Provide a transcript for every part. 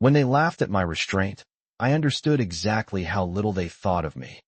When they laughed at my restraint, I understood exactly how little they thought of me.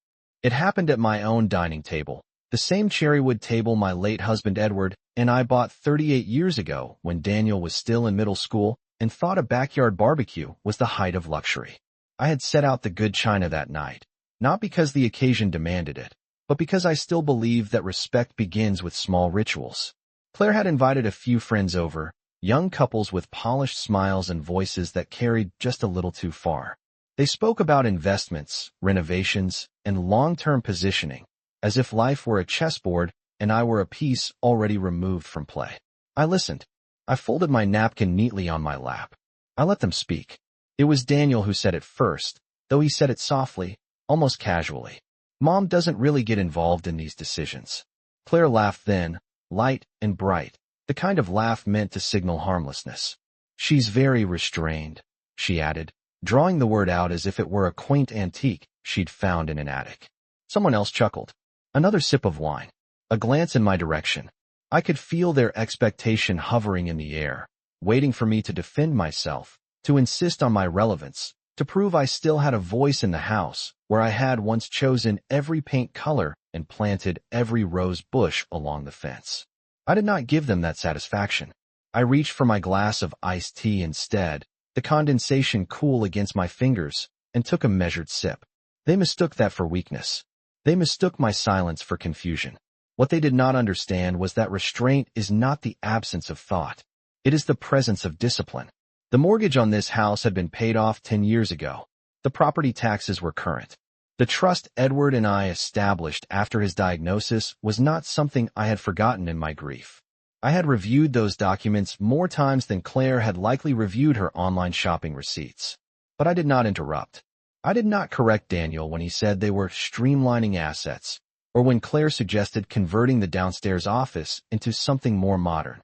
It happened at my own dining table, the same cherrywood table my late husband Edward and I bought 38 years ago when Daniel was still in middle school and thought a backyard barbecue was the height of luxury. I had set out the good china that night, not because the occasion demanded it, but because I still believed that respect begins with small rituals. Claire had invited a few friends over, young couples with polished smiles and voices that carried just a little too far. They spoke about investments, renovations, and long-term positioning, as if life were a chessboard and I were a piece already removed from play. I listened. I folded my napkin neatly on my lap. I let them speak. It was Daniel who said it first, though he said it softly, almost casually. Mom doesn't really get involved in these decisions. Claire laughed then, light and bright, the kind of laugh meant to signal harmlessness. She's very restrained, she added, drawing the word out as if it were a quaint antique she'd found in an attic. Someone else chuckled. Another sip of wine. A glance in my direction. I could feel their expectation hovering in the air, waiting for me to defend myself, to insist on my relevance, to prove I still had a voice in the house where I had once chosen every paint color and planted every rose bush along the fence. I did not give them that satisfaction. I reached for my glass of iced tea instead, the condensation cool against my fingers, and took a measured sip. They mistook that for weakness. They mistook my silence for confusion. What they did not understand was that restraint is not the absence of thought. It is the presence of discipline. The mortgage on this house had been paid off 10 years ago. The property taxes were current. The trust Edward and I established after his diagnosis was not something I had forgotten in my grief. I had reviewed those documents more times than Claire had likely reviewed her online shopping receipts. But I did not interrupt. I did not correct Daniel when he said they were streamlining assets, or when Claire suggested converting the downstairs office into something more modern.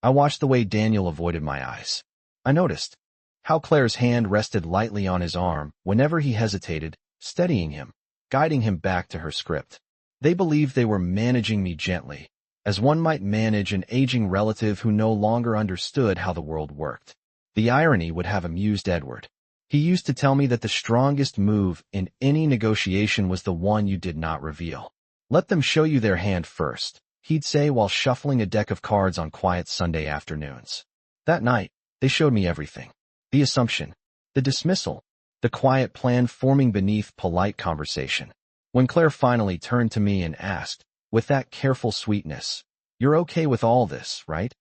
I watched the way Daniel avoided my eyes. I noticed how Claire's hand rested lightly on his arm whenever he hesitated, steadying him, guiding him back to her script. They believed they were managing me gently, as one might manage an aging relative who no longer understood how the world worked. The irony would have amused Edward. He used to tell me that the strongest move in any negotiation was the one you did not reveal. Let them show you their hand first, he'd say while shuffling a deck of cards on quiet Sunday afternoons. That night, they showed me everything. The assumption, the dismissal, the quiet plan forming beneath polite conversation. When Claire finally turned to me and asked, with that careful sweetness, "You're okay with all this, right?"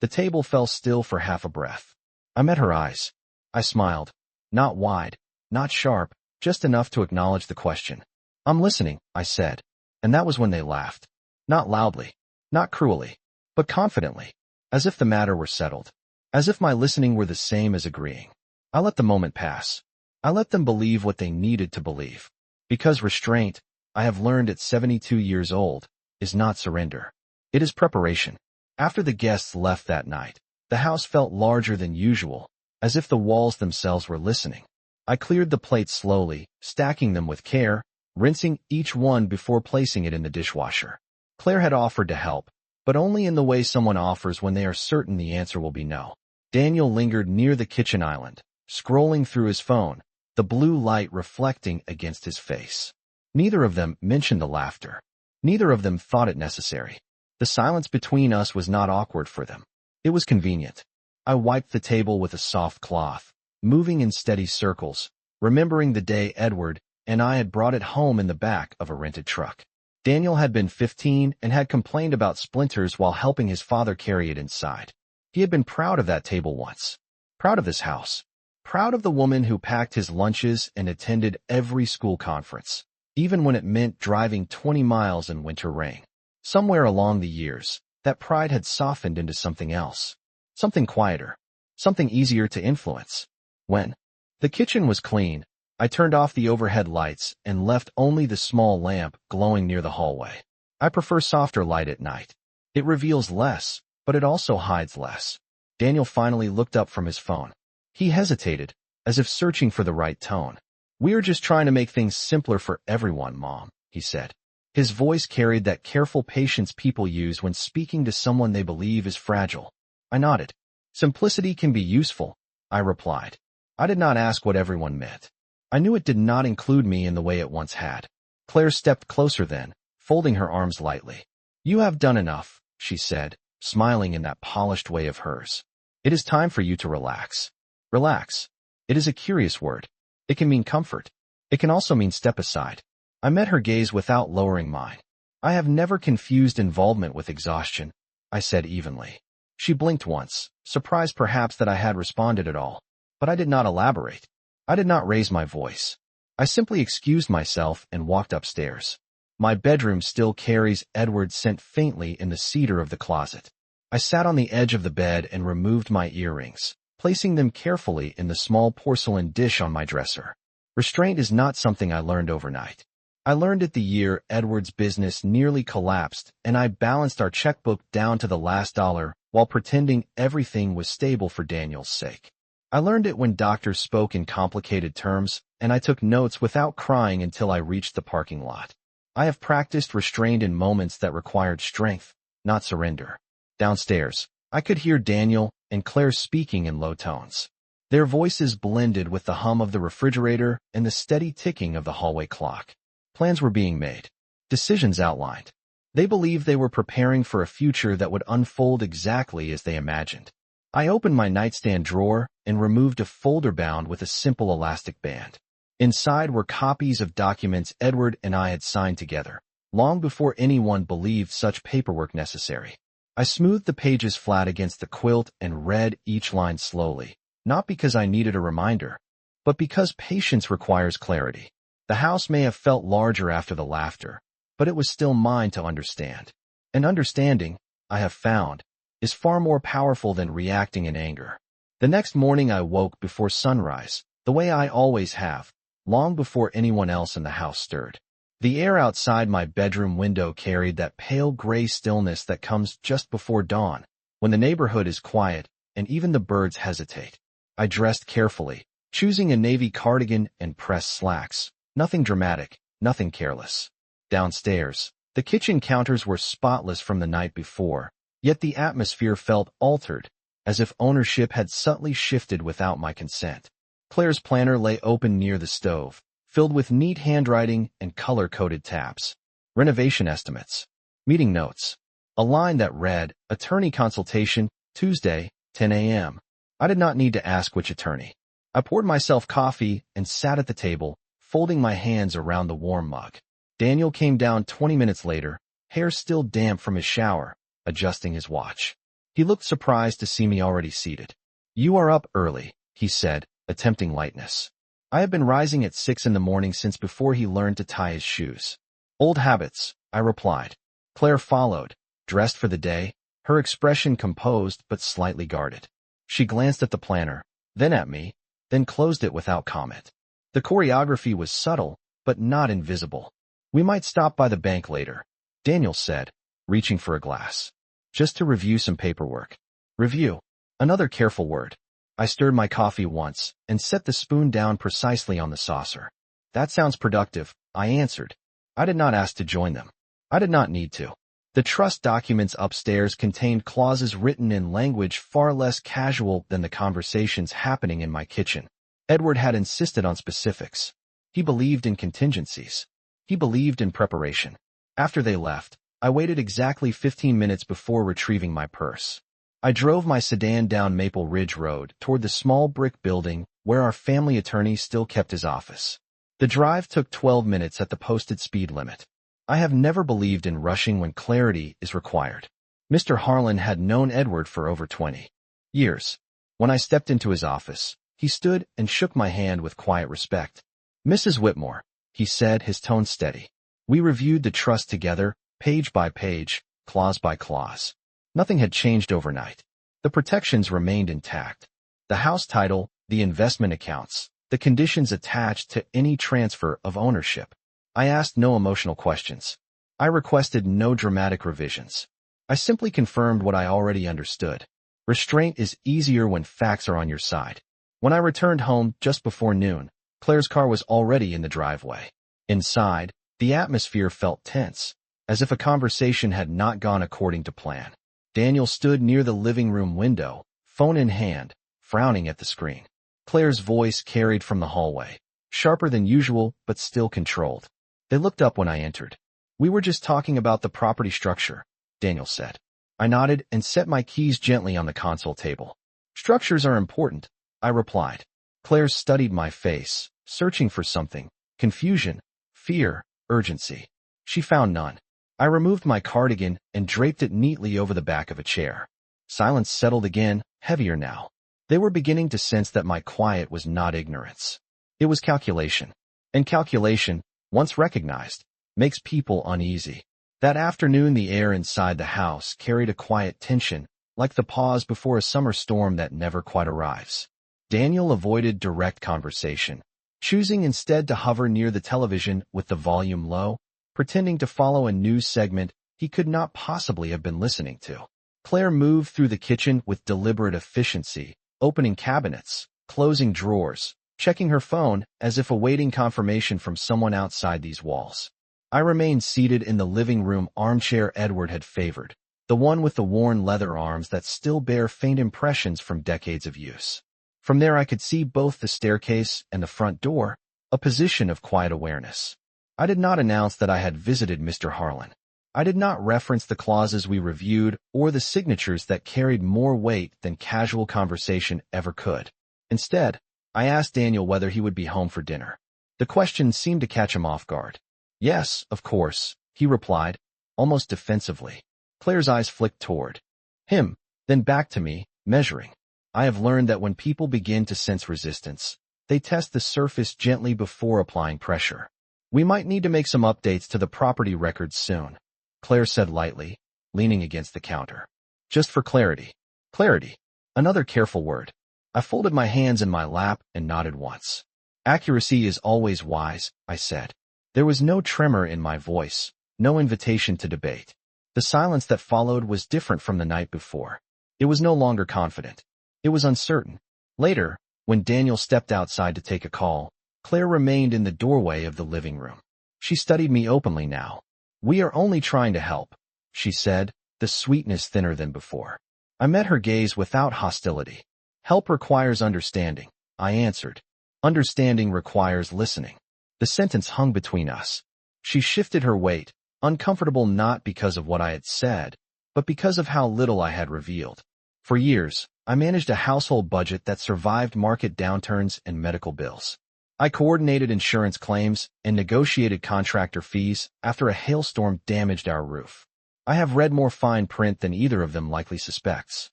The table fell still for half a breath. I met her eyes. I smiled. Not wide, not sharp, just enough to acknowledge the question. "I'm listening," I said. And that was when they laughed. Not loudly, not cruelly, but confidently, as if the matter were settled, as if my listening were the same as agreeing. I let the moment pass. I let them believe what they needed to believe. Because restraint, I have learned at 72 years old, is not surrender. It is preparation. After the guests left that night, the house felt larger than usual, as if the walls themselves were listening. I cleared the plates slowly, stacking them with care, rinsing each one before placing it in the dishwasher. Claire had offered to help, but only in the way someone offers when they are certain the answer will be no. Daniel lingered near the kitchen island, scrolling through his phone, the blue light reflecting against his face. Neither of them mentioned the laughter. Neither of them thought it necessary. The silence between us was not awkward for them. It was convenient. I wiped the table with a soft cloth, moving in steady circles, remembering the day Edward and I had brought it home in the back of a rented truck. Daniel had been 15 and had complained about splinters while helping his father carry it inside. He had been proud of that table once. Proud of this house. Proud of the woman who packed his lunches and attended every school conference, even when it meant driving 20 miles in winter rain. Somewhere along the years, that pride had softened into something else. Something quieter. Something easier to influence. When the kitchen was clean, I turned off the overhead lights and left only the small lamp glowing near the hallway. I prefer softer light at night. It reveals less, but it also hides less. Daniel finally looked up from his phone. He hesitated, as if searching for the right tone. "We're just trying to make things simpler for everyone, Mom," he said. His voice carried that careful patience people use when speaking to someone they believe is fragile. I nodded. "Simplicity can be useful," I replied. I did not ask what everyone meant. I knew it did not include me in the way it once had. Claire stepped closer then, folding her arms lightly. You have done enough, she said, smiling in that polished way of hers. It is time for you to relax. Relax. It is a curious word. It can mean comfort. It can also mean step aside. I met her gaze without lowering mine. I have never confused involvement with exhaustion, I said evenly. She blinked once, surprised perhaps that I had responded at all. But I did not elaborate. I did not raise my voice. I simply excused myself and walked upstairs. My bedroom still carries Edward's scent faintly in the cedar of the closet. I sat on the edge of the bed and removed my earrings, placing them carefully in the small porcelain dish on my dresser. Restraint is not something I learned overnight. I learned it the year Edward's business nearly collapsed and I balanced our checkbook down to the last dollar while pretending everything was stable for Daniel's sake. I learned it when doctors spoke in complicated terms, and I took notes without crying until I reached the parking lot. I have practiced restraint in moments that required strength, not surrender. Downstairs, I could hear Daniel and Claire speaking in low tones. Their voices blended with the hum of the refrigerator and the steady ticking of the hallway clock. Plans were being made. Decisions outlined. They believed they were preparing for a future that would unfold exactly as they imagined. I opened my nightstand drawer and removed a folder bound with a simple elastic band. Inside were copies of documents Edward and I had signed together, long before anyone believed such paperwork necessary. I smoothed the pages flat against the quilt and read each line slowly, not because I needed a reminder, but because patience requires clarity. The house may have felt larger after the laughter, but it was still mine to understand. And understanding, I have found, is far more powerful than reacting in anger. The next morning I woke before sunrise, the way I always have, long before anyone else in the house stirred. The air outside my bedroom window carried that pale gray stillness that comes just before dawn, when the neighborhood is quiet and even the birds hesitate. I dressed carefully, choosing a navy cardigan and pressed slacks. Nothing dramatic, nothing careless. Downstairs, the kitchen counters were spotless from the night before, yet the atmosphere felt altered, as if ownership had subtly shifted without my consent. Claire's planner lay open near the stove, filled with neat handwriting and color-coded tabs. Renovation estimates. Meeting notes. A line that read, Attorney consultation, Tuesday, 10 a.m. I did not need to ask which attorney. I poured myself coffee and sat at the table, folding my hands around the warm mug. Daniel came down 20 minutes later, hair still damp from his shower, adjusting his watch. He looked surprised to see me already seated. You are up early, he said, attempting lightness. I have been rising at 6 in the morning since before he learned to tie his shoes. Old habits, I replied. Claire followed, dressed for the day, her expression composed but slightly guarded. She glanced at the planner, then at me, then closed it without comment. The choreography was subtle, but not invisible. We might stop by the bank later, Daniel said, reaching for a glass. Just to review some paperwork. Review. Another careful word. I stirred my coffee once and set the spoon down precisely on the saucer. That sounds productive, I answered. I did not ask to join them. I did not need to. The trust documents upstairs contained clauses written in language far less casual than the conversations happening in my kitchen. Edward had insisted on specifics. He believed in contingencies. He believed in preparation. After they left, I waited exactly 15 minutes before retrieving my purse. I drove my sedan down Maple Ridge Road toward the small brick building where our family attorney still kept his office. The drive took 12 minutes at the posted speed limit. I have never believed in rushing when clarity is required. Mr. Harlan had known Edward for over 20 years. When I stepped into his office, he stood and shook my hand with quiet respect. Mrs. Whitmore, he said, his tone steady. We reviewed the trust together, page by page, clause by clause. Nothing had changed overnight. The protections remained intact. The house title, the investment accounts, the conditions attached to any transfer of ownership. I asked no emotional questions. I requested no dramatic revisions. I simply confirmed what I already understood. Restraint is easier when facts are on your side. When I returned home just before noon, Claire's car was already in the driveway. Inside, the atmosphere felt tense, as if a conversation had not gone according to plan. Daniel stood near the living room window, phone in hand, frowning at the screen. Claire's voice carried from the hallway, sharper than usual but still controlled. They looked up when I entered. "We were just talking about the property structure," Daniel said. I nodded and set my keys gently on the console table. "Structures are important," I replied. Claire studied my face, searching for something: confusion, fear, urgency. She found none. I removed my cardigan and draped it neatly over the back of a chair. Silence settled again, heavier now. They were beginning to sense that my quiet was not ignorance. It was calculation. And calculation, once recognized, makes people uneasy. That afternoon the air inside the house carried a quiet tension, like the pause before a summer storm that never quite arrives. Daniel avoided direct conversation, choosing instead to hover near the television with the volume low, pretending to follow a news segment he could not possibly have been listening to. Claire moved through the kitchen with deliberate efficiency, opening cabinets, closing drawers, checking her phone as if awaiting confirmation from someone outside these walls. I remained seated in the living room armchair Edward had favored, the one with the worn leather arms that still bear faint impressions from decades of use. From there I could see both the staircase and the front door, a position of quiet awareness. I did not announce that I had visited Mr. Harlan. I did not reference the clauses we reviewed or the signatures that carried more weight than casual conversation ever could. Instead, I asked Daniel whether he would be home for dinner. The question seemed to catch him off guard. "Yes, of course," he replied, almost defensively. Claire's eyes flicked toward him, then back to me, measuring. I have learned that when people begin to sense resistance, they test the surface gently before applying pressure. "We might need to make some updates to the property records soon," Claire said lightly, leaning against the counter. "Just for clarity." Clarity. Another careful word. I folded my hands in my lap and nodded once. "Accuracy is always wise," I said. There was no tremor in my voice, no invitation to debate. The silence that followed was different from the night before. It was no longer confident. It was uncertain. Later, when Daniel stepped outside to take a call, Claire remained in the doorway of the living room. She studied me openly now. "We are only trying to help," she said, the sweetness thinner than before. I met her gaze without hostility. "Help requires understanding," I answered. "Understanding requires listening." The sentence hung between us. She shifted her weight, uncomfortable not because of what I had said, but because of how little I had revealed. For years, I managed a household budget that survived market downturns and medical bills. I coordinated insurance claims and negotiated contractor fees after a hailstorm damaged our roof. I have read more fine print than either of them likely suspects.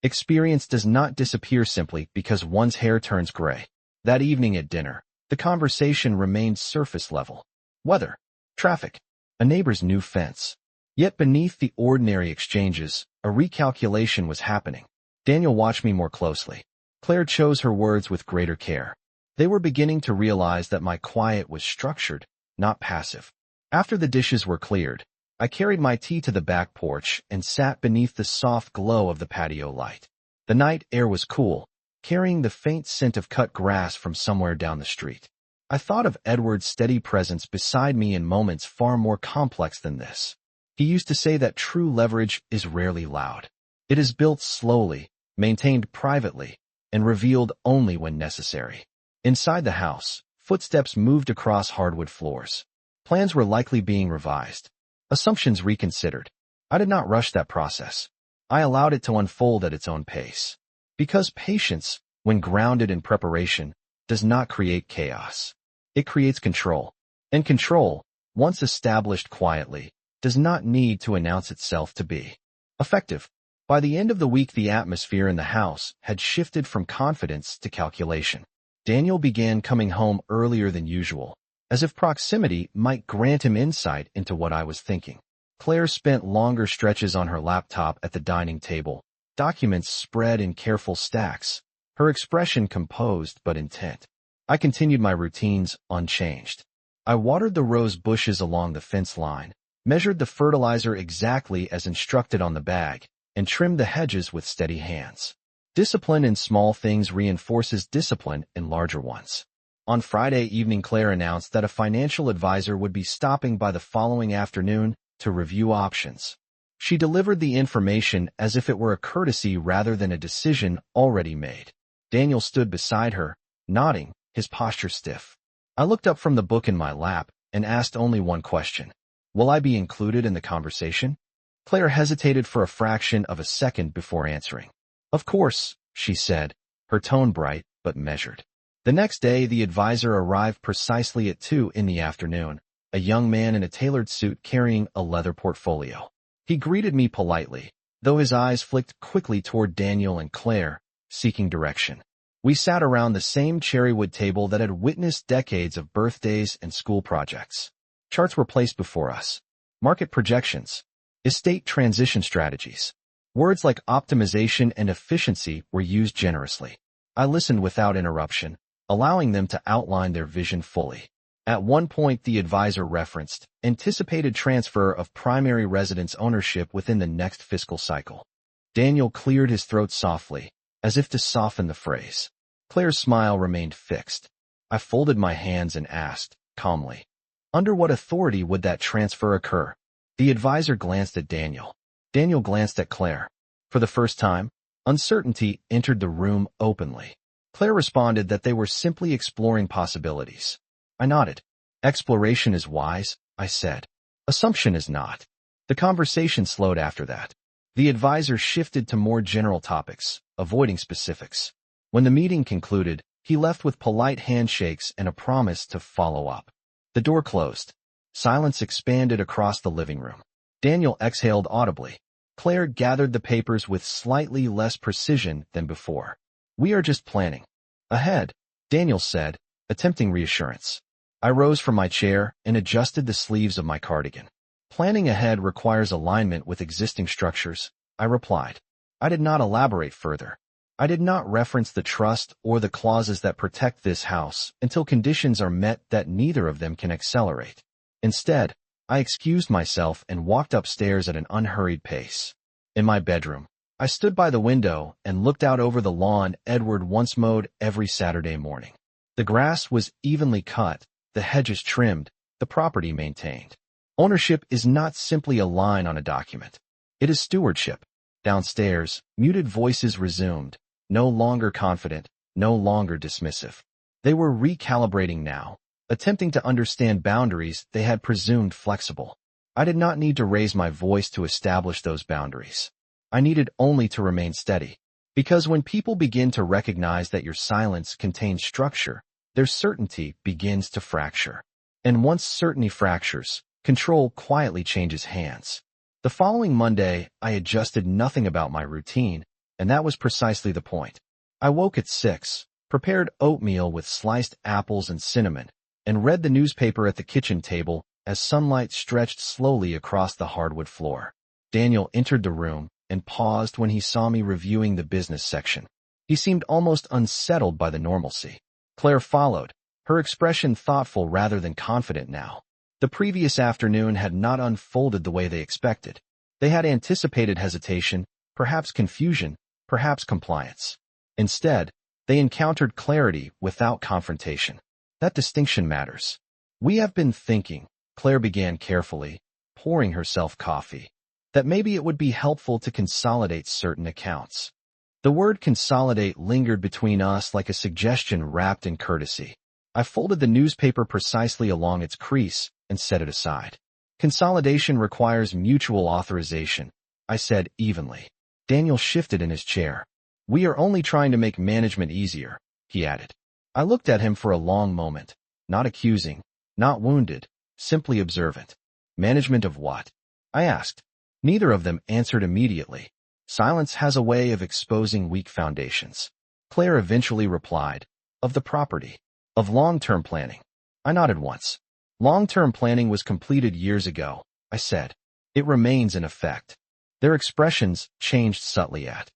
Experience does not disappear simply because one's hair turns gray. That evening at dinner, the conversation remained surface level. Weather, traffic, a neighbor's new fence. Yet beneath the ordinary exchanges, a recalculation was happening. Daniel watched me more closely. Claire chose her words with greater care. They were beginning to realize that my quiet was structured, not passive. After the dishes were cleared, I carried my tea to the back porch and sat beneath the soft glow of the patio light. The night air was cool, carrying the faint scent of cut grass from somewhere down the street. I thought of Edward's steady presence beside me in moments far more complex than this. He used to say that true leverage is rarely loud. It is built slowly, maintained privately, and revealed only when necessary. Inside the house, footsteps moved across hardwood floors. Plans were likely being revised. Assumptions reconsidered. I did not rush that process. I allowed it to unfold at its own pace. Because patience, when grounded in preparation, does not create chaos. It creates control. And control, once established quietly, does not need to announce itself to be effective. By the end of the week, the atmosphere in the house had shifted from confidence to calculation. Daniel began coming home earlier than usual, as if proximity might grant him insight into what I was thinking. Claire spent longer stretches on her laptop at the dining table, documents spread in careful stacks, her expression composed but intent. I continued my routines unchanged. I watered the rose bushes along the fence line, measured the fertilizer exactly as instructed on the bag, and trimmed the hedges with steady hands. Discipline in small things reinforces discipline in larger ones. On Friday evening, Claire announced that a financial advisor would be stopping by the following afternoon to review options. She delivered the information as if it were a courtesy rather than a decision already made. Daniel stood beside her, nodding, his posture stiff. I looked up from the book in my lap and asked only one question. Will I be included in the conversation? Claire hesitated for a fraction of a second before answering. Of course, she said, her tone bright but measured. The next day, the advisor arrived precisely at 2 in the afternoon, a young man in a tailored suit carrying a leather portfolio. He greeted me politely, though his eyes flicked quickly toward Daniel and Claire, seeking direction. We sat around the same cherrywood table that had witnessed decades of birthdays and school projects. Charts were placed before us. Market projections. Estate transition strategies. Words like optimization and efficiency were used generously. I listened without interruption, allowing them to outline their vision fully. At one point, the advisor referenced anticipated transfer of primary residence ownership within the next fiscal cycle. Daniel cleared his throat softly, as if to soften the phrase. Claire's smile remained fixed. I folded my hands and asked, calmly, under what authority would that transfer occur? The advisor glanced at Daniel. Daniel glanced at Claire. For the first time, uncertainty entered the room openly. Claire responded that they were simply exploring possibilities. I nodded. Exploration is wise, I said. Assumption is not. The conversation slowed after that. The advisor shifted to more general topics, avoiding specifics. When the meeting concluded, he left with polite handshakes and a promise to follow up. The door closed. Silence expanded across the living room. Daniel exhaled audibly. Claire gathered the papers with slightly less precision than before. We are just planning. Ahead, Daniel said, attempting reassurance. I rose from my chair and adjusted the sleeves of my cardigan. Planning ahead requires alignment with existing structures, I replied. I did not elaborate further. I did not reference the trust or the clauses that protect this house until conditions are met that neither of them can accelerate. Instead, I excused myself and walked upstairs at an unhurried pace. In my bedroom, I stood by the window and looked out over the lawn Edward once mowed every Saturday morning. The grass was evenly cut, the hedges trimmed, the property maintained. Ownership is not simply a line on a document. It is stewardship. Downstairs, muted voices resumed, no longer confident, no longer dismissive. They were recalibrating now, attempting to understand boundaries they had presumed flexible. I did not need to raise my voice to establish those boundaries. I needed only to remain steady. Because when people begin to recognize that your silence contains structure, their certainty begins to fracture. And once certainty fractures, control quietly changes hands. The following Monday, I adjusted nothing about my routine, and that was precisely the point. I woke at 6, prepared oatmeal with sliced apples and cinnamon, and read the newspaper at the kitchen table as sunlight stretched slowly across the hardwood floor. Daniel entered the room and paused when he saw me reviewing the business section. He seemed almost unsettled by the normalcy. Claire followed, her expression thoughtful rather than confident now. The previous afternoon had not unfolded the way they expected. They had anticipated hesitation, perhaps confusion, perhaps compliance. Instead, they encountered clarity without confrontation. That distinction matters. We have been thinking, Claire began carefully, pouring herself coffee, that maybe it would be helpful to consolidate certain accounts. The word consolidate lingered between us like a suggestion wrapped in courtesy. I folded the newspaper precisely along its crease and set it aside. Consolidation requires mutual authorization, I said evenly. Daniel shifted in his chair. We are only trying to make management easier, he added. I looked at him for a long moment, not accusing, not wounded, simply observant. Management of what? I asked. Neither of them answered immediately. Silence has a way of exposing weak foundations. Claire eventually replied, of the property, of long-term planning. I nodded once. Long-term planning was completed years ago, I said. It remains in effect. Their expressions changed subtly at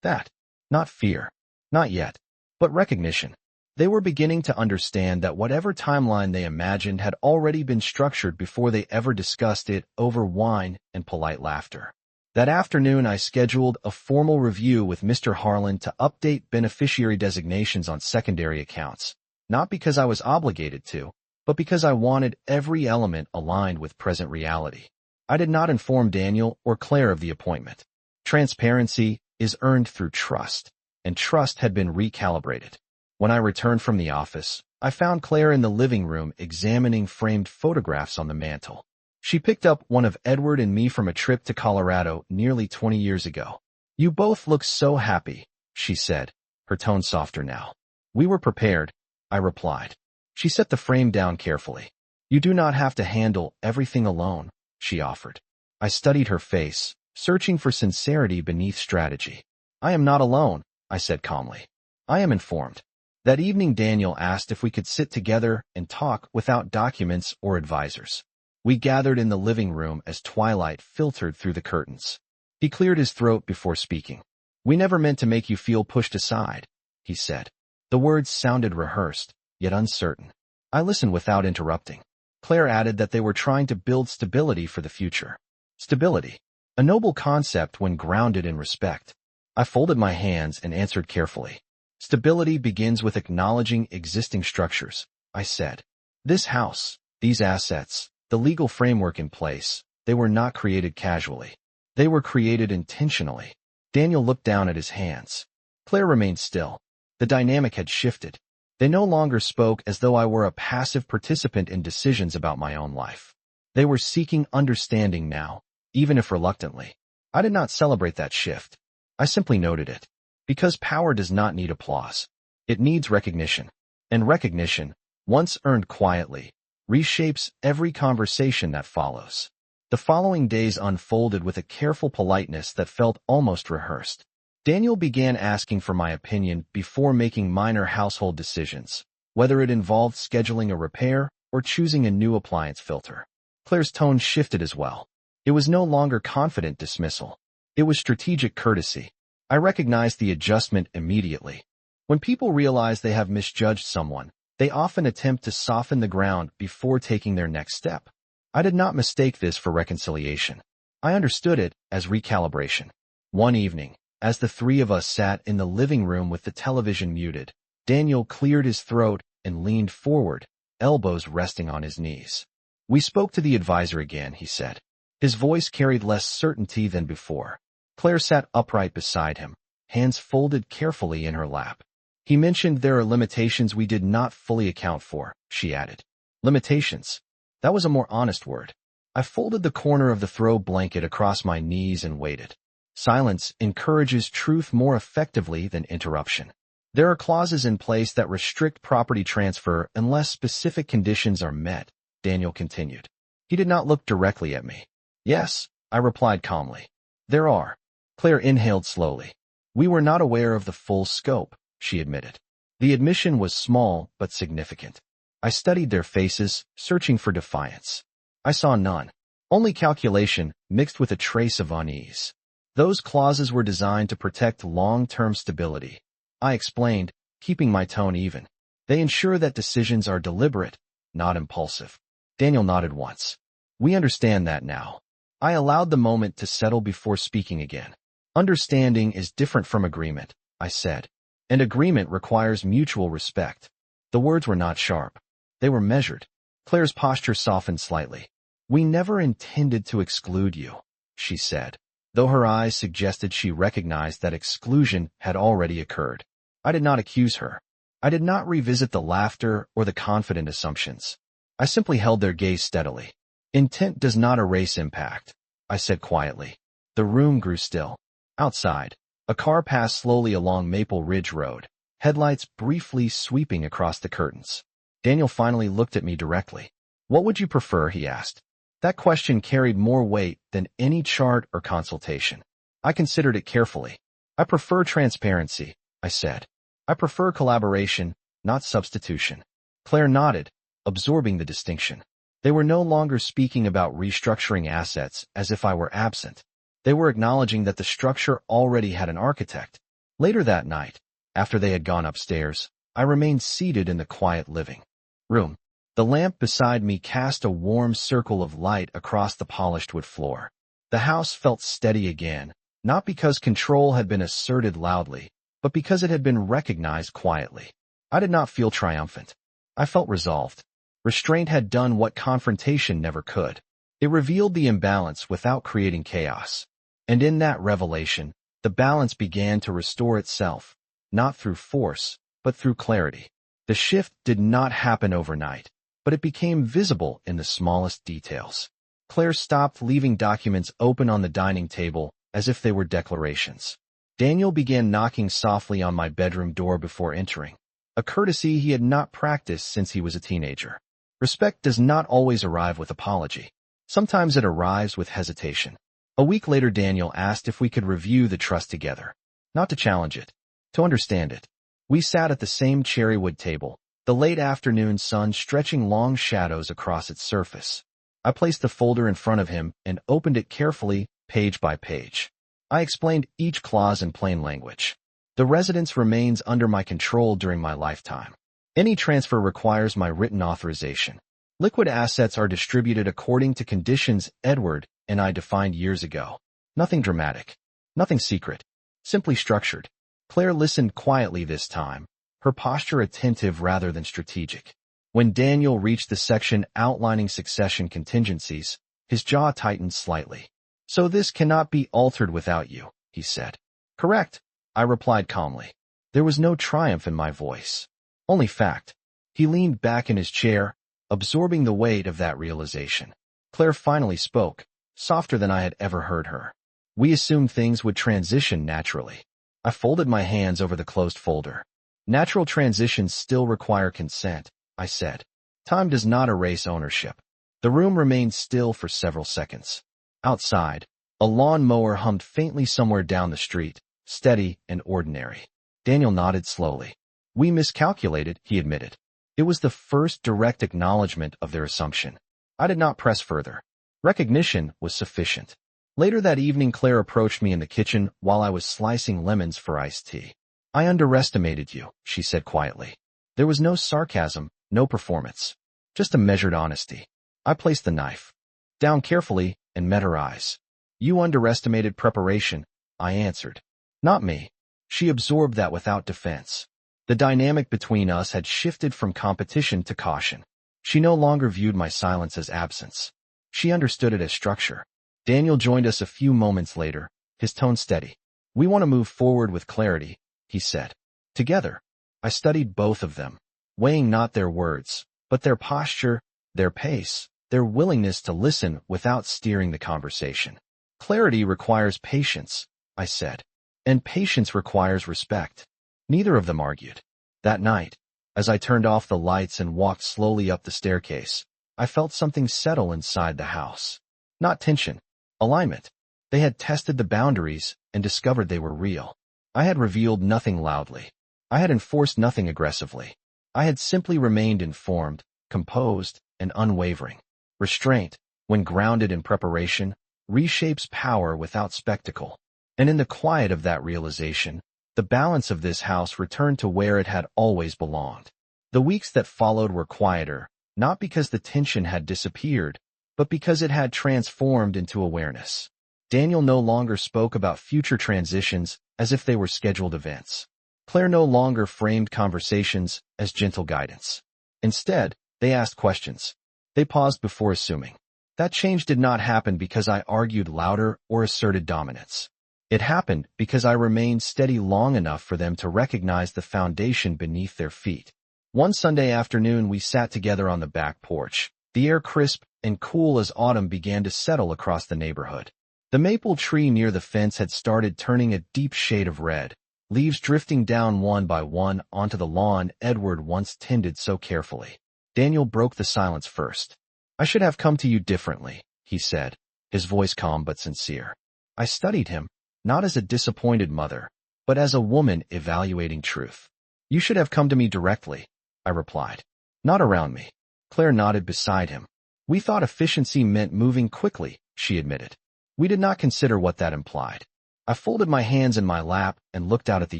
that. Not fear. Not yet. But recognition. They were beginning to understand that whatever timeline they imagined had already been structured before they ever discussed it over wine and polite laughter. That afternoon, I scheduled a formal review with Mr. Harlan to update beneficiary designations on secondary accounts, not because I was obligated to, but because I wanted every element aligned with present reality. I did not inform Daniel or Claire of the appointment. Transparency is earned through trust, and trust had been recalibrated. When I returned from the office, I found Claire in the living room examining framed photographs on the mantel. She picked up one of Edward and me from a trip to Colorado nearly 20 years ago. "You both look so happy," she said, her tone softer now. "We were prepared," I replied. She set the frame down carefully. "You do not have to handle everything alone," she offered. I studied her face, searching for sincerity beneath strategy. "I am not alone," I said calmly. "I am informed." That evening Daniel asked if we could sit together and talk without documents or advisors. We gathered in the living room as twilight filtered through the curtains. He cleared his throat before speaking. "We never meant to make you feel pushed aside," he said. The words sounded rehearsed, yet uncertain. I listened without interrupting. Claire added that they were trying to build stability for the future. Stability, a noble concept when grounded in respect. I folded my hands and answered carefully. "Stability begins with acknowledging existing structures," I said. "This house, these assets, the legal framework in place, they were not created casually. They were created intentionally." Daniel looked down at his hands. Claire remained still. The dynamic had shifted. They no longer spoke as though I were a passive participant in decisions about my own life. They were seeking understanding now, even if reluctantly. I did not celebrate that shift. I simply noted it. Because power does not need applause. It needs recognition. And recognition, once earned quietly, reshapes every conversation that follows. The following days unfolded with a careful politeness that felt almost rehearsed. Daniel began asking for my opinion before making minor household decisions, whether it involved scheduling a repair or choosing a new appliance filter. Claire's tone shifted as well. It was no longer confident dismissal. It was strategic courtesy. I recognized the adjustment immediately. When people realize they have misjudged someone, they often attempt to soften the ground before taking their next step. I did not mistake this for reconciliation. I understood it as recalibration. One evening, as the three of us sat in the living room with the television muted, Daniel cleared his throat and leaned forward, elbows resting on his knees. "We spoke to the advisor again," he said. His voice carried less certainty than before. Claire sat upright beside him, hands folded carefully in her lap. "He mentioned there are limitations we did not fully account for," she added. Limitations. That was a more honest word. I folded the corner of the throw blanket across my knees and waited. Silence encourages truth more effectively than interruption. "There are clauses in place that restrict property transfer unless specific conditions are met," Daniel continued. He did not look directly at me. "Yes," I replied calmly. "There are." Claire inhaled slowly. "We were not aware of the full scope," she admitted. The admission was small but significant. I studied their faces, searching for defiance. I saw none. Only calculation mixed with a trace of unease. Those clauses were designed to protect long-term stability. I explained, keeping my tone even. They ensure that decisions are deliberate, not impulsive. Daniel nodded once. "We understand that now." I allowed the moment to settle before speaking again. "Understanding is different from agreement," I said. "And agreement requires mutual respect." The words were not sharp. They were measured. Claire's posture softened slightly. "We never intended to exclude you," she said, though her eyes suggested she recognized that exclusion had already occurred. I did not accuse her. I did not revisit the laughter or the confident assumptions. I simply held their gaze steadily. "Intent does not erase impact," I said quietly. The room grew still. Outside, a car passed slowly along Maple Ridge Road, headlights briefly sweeping across the curtains. Daniel finally looked at me directly. "What would you prefer?" he asked. That question carried more weight than any chart or consultation. I considered it carefully. "I prefer transparency," I said. "I prefer collaboration, not substitution." Claire nodded, absorbing the distinction. They were no longer speaking about restructuring assets as if I were absent. They were acknowledging that the structure already had an architect. Later that night, after they had gone upstairs, I remained seated in the quiet living room. The lamp beside me cast a warm circle of light across the polished wood floor. The house felt steady again, not because control had been asserted loudly, but because it had been recognized quietly. I did not feel triumphant. I felt resolved. Restraint had done what confrontation never could. It revealed the imbalance without creating chaos. And in that revelation, the balance began to restore itself, not through force, but through clarity. The shift did not happen overnight, but it became visible in the smallest details. Claire stopped leaving documents open on the dining table as if they were declarations. Daniel began knocking softly on my bedroom door before entering, a courtesy he had not practiced since he was a teenager. Respect does not always arrive with apology. Sometimes it arrives with hesitation. A week later, Daniel asked if we could review the trust together, not to challenge it, to understand it. We sat at the same cherrywood table, the late afternoon sun stretching long shadows across its surface. I placed the folder in front of him and opened it carefully, page by page. I explained each clause in plain language. The residence remains under my control during my lifetime. Any transfer requires my written authorization. Liquid assets are distributed according to conditions Edward and I defined years ago. Nothing dramatic. Nothing secret. Simply structured. Claire listened quietly this time, her posture attentive rather than strategic. When Daniel reached the section outlining succession contingencies, his jaw tightened slightly. "So this cannot be altered without you," he said. "Correct," I replied calmly. There was no triumph in my voice, only fact. He leaned back in his chair, absorbing the weight of that realization. Claire finally spoke, softer than I had ever heard her. "We assumed things would transition naturally." I folded my hands over the closed folder. "Natural transitions still require consent," I said. "Time does not erase ownership." The room remained still for several seconds. Outside, a lawn mower hummed faintly somewhere down the street, steady and ordinary. Daniel nodded slowly. "We miscalculated," he admitted. It was the first direct acknowledgement of their assumption. I did not press further. Recognition was sufficient. Later that evening, Claire approached me in the kitchen while I was slicing lemons for iced tea. "I underestimated you," she said quietly. There was no sarcasm, no performance, just a measured honesty. I placed the knife down carefully and met her eyes. "You underestimated preparation," I answered. "Not me." She absorbed that without defense. The dynamic between us had shifted from competition to caution. She no longer viewed my silence as absence. She understood it as structure. Daniel joined us a few moments later, his tone steady. "We want to move forward with clarity," he said. Together, I studied both of them, weighing not their words, but their posture, their pace, their willingness to listen without steering the conversation. "Clarity requires patience," I said, "and patience requires respect." Neither of them argued. That night, as I turned off the lights and walked slowly up the staircase, I felt something settle inside the house. Not tension, alignment. They had tested the boundaries and discovered they were real. I had revealed nothing loudly. I had enforced nothing aggressively. I had simply remained informed, composed, and unwavering. Restraint, when grounded in preparation, reshapes power without spectacle. And in the quiet of that realization, the balance of this house returned to where it had always belonged. The weeks that followed were quieter, not because the tension had disappeared, but because it had transformed into awareness. Daniel no longer spoke about future transitions as if they were scheduled events. Claire no longer framed conversations as gentle guidance. Instead, they asked questions. They paused before assuming. That change did not happen because I argued louder or asserted dominance. It happened because I remained steady long enough for them to recognize the foundation beneath their feet. One Sunday afternoon, we sat together on the back porch, the air crisp and cool as autumn began to settle across the neighborhood. The maple tree near the fence had started turning a deep shade of red, leaves drifting down one by one onto the lawn Edward once tended so carefully. Daniel broke the silence first. "I should have come to you differently," he said, his voice calm but sincere. I studied him, not as a disappointed mother, but as a woman evaluating truth. "You should have come to me directly," I replied. "Not around me." Claire nodded beside him. "We thought efficiency meant moving quickly," she admitted. "We did not consider what that implied." I folded my hands in my lap and looked out at the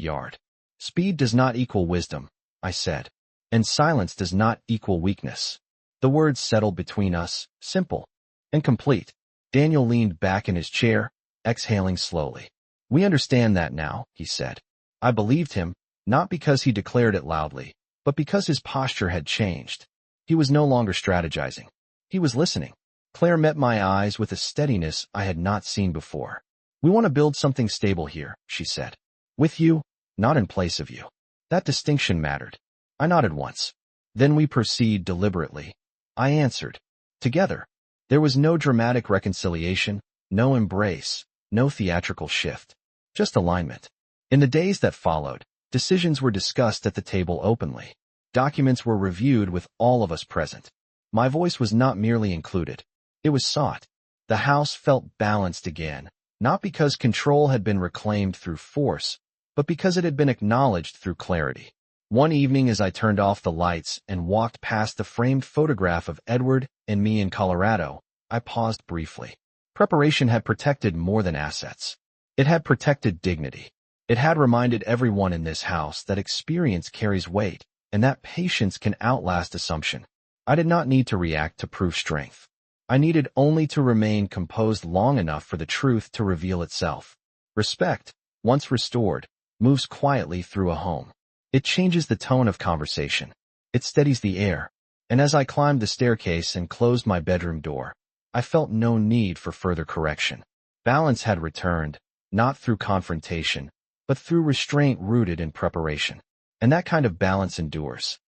yard. "Speed does not equal wisdom," I said, "and silence does not equal weakness." The words settled between us, simple and complete. Daniel leaned back in his chair, exhaling slowly. "We understand that now," he said. I believed him, not because he declared it loudly, but because his posture had changed. He was no longer strategizing. He was listening. Claire met my eyes with a steadiness I had not seen before. "We want to build something stable here," she said. "With you, not in place of you." That distinction mattered. I nodded once. Then we proceed deliberately. I answered. Together. There was no dramatic reconciliation, no embrace, no theatrical shift. Just alignment. In the days that followed, decisions were discussed at the table openly. Documents were reviewed with all of us present. My voice was not merely included. It was sought. The house felt balanced again, not because control had been reclaimed through force, but because it had been acknowledged through clarity. One evening as I turned off the lights and walked past the framed photograph of Edward and me in Colorado, I paused briefly. Preparation had protected more than assets. It had protected dignity. It had reminded everyone in this house that experience carries weight, and that patience can outlast assumption. I did not need to react to prove strength. I needed only to remain composed long enough for the truth to reveal itself. Respect, once restored, moves quietly through a home. It changes the tone of conversation. It steadies the air. And as I climbed the staircase and closed my bedroom door, I felt no need for further correction. Balance had returned, not through confrontation, but through restraint rooted in preparation. And that kind of balance endures.